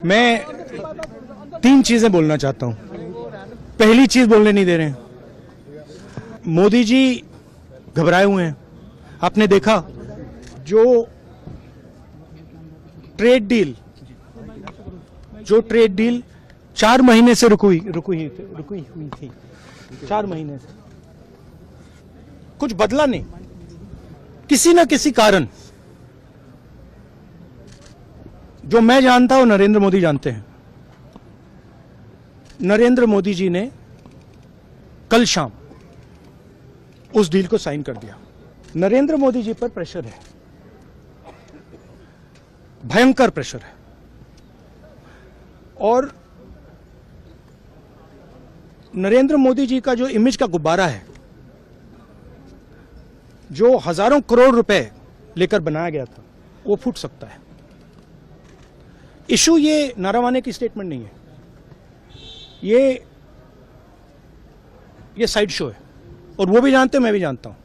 मैं तीन चीजें बोलना चाहता हूं। पहली चीज बोलने नहीं दे रहे हैं। मोदी जी घबराए हुए हैं। आपने देखा जो ट्रेड डील 4 महीने से रुकी हुई थी 4 महीने से कुछ बदला नहीं। किसी ना किसी कारण, जो मैं जानता हूं नरेंद्र मोदी जानते हैं। नरेंद्र मोदी जी ने कल शाम उस डील को साइन कर दिया। नरेंद्र मोदी जी पर प्रेशर है, भयंकर प्रेशर है। और नरेंद्र मोदी जी का जो इमेज का गुब्बारा है, जो हजारों करोड़ रुपए लेकर बनाया गया था, वो फूट सकता है। इशू ये नारावाने की स्टेटमेंट नहीं है, ये साइड शो है। और वो भी जानते हैं, मैं भी जानता हूं।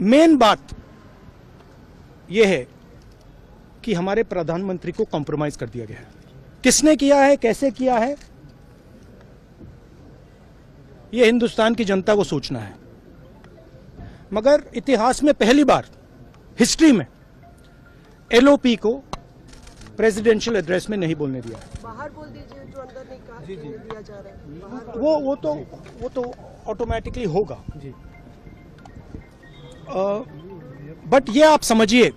मेन बात यह है कि हमारे प्रधानमंत्री को कॉम्प्रोमाइज कर दिया गया है। किसने किया है, कैसे किया है, यह हिंदुस्तान की जनता को सोचना है। मगर इतिहास में पहली बार हिस्ट्री में एलओपी को प्रेसिडेंशियल एड्रेस में नहीं बोलने दिया। बाहर बोल दीजिए, जो अंदर नहीं कहा दिया जा रहा है। वो तो ऑटोमेटिकली होगा जी। बट ये आप समझिए,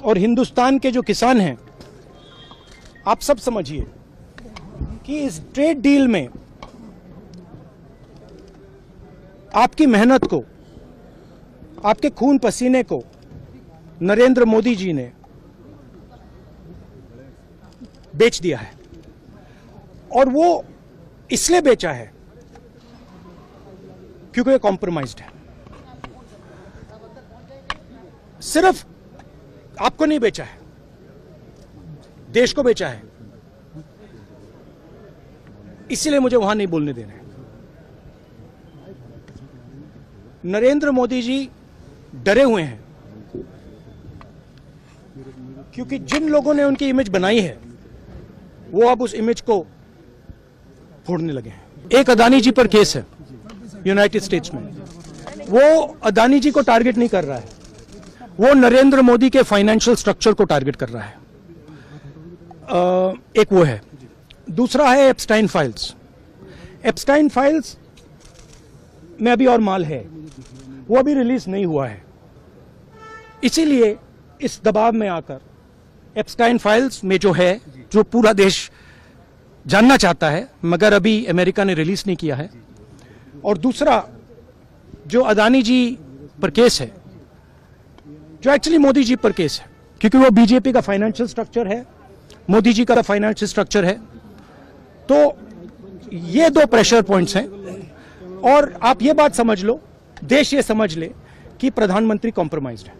और हिंदुस्तान के जो किसान हैं, आप सब समझिए कि इस ट्रेड डील में आपकी मेहनत को, आपके खून पसीने को नरेंद्र मोदी जी ने बेच दिया है। और वो इसलिए बेचा है क्योंकि ये कॉम्प्रोमाइज्ड है। सिर्फ आपको नहीं बेचा है, देश को बेचा है। इसीलिए मुझे वहां नहीं बोलने देना है। नरेंद्र मोदी जी डरे हुए हैं क्योंकि जिन लोगों ने उनकी इमेज बनाई है, वो अब उस इमेज को फोड़ने लगे हैं। एक अदानी जी पर केस है यूनाइटेड स्टेट्स में। वो अदानी जी को टारगेट नहीं कर रहा है, वो नरेंद्र मोदी के फाइनेंशियल स्ट्रक्चर को टारगेट कर रहा है। एक वो है। दूसरा है एप्स्टाइन फाइल्स। एप्स्टाइन फाइल्स में अभी और माल है, वो अभी रिलीज नहीं हुआ है। इसीलिए इस दबाव में आकर एप्स्टाइन फाइल्स में जो है, जो पूरा देश जानना चाहता है, मगर अभी अमेरिका ने रिलीज नहीं किया है। और दूसरा जो अदानी जी पर केस है, जो एक्चुअली मोदी जी पर केस है, क्योंकि वो बीजेपी का फाइनेंशियल स्ट्रक्चर है, मोदी जी का फाइनेंशियल स्ट्रक्चर है। तो ये 2 प्रेशर पॉइंट्स हैं। और आप ये बात समझ लो, देश ये समझ ले कि प्रधानमंत्री कॉम्प्रोमाइज्ड है।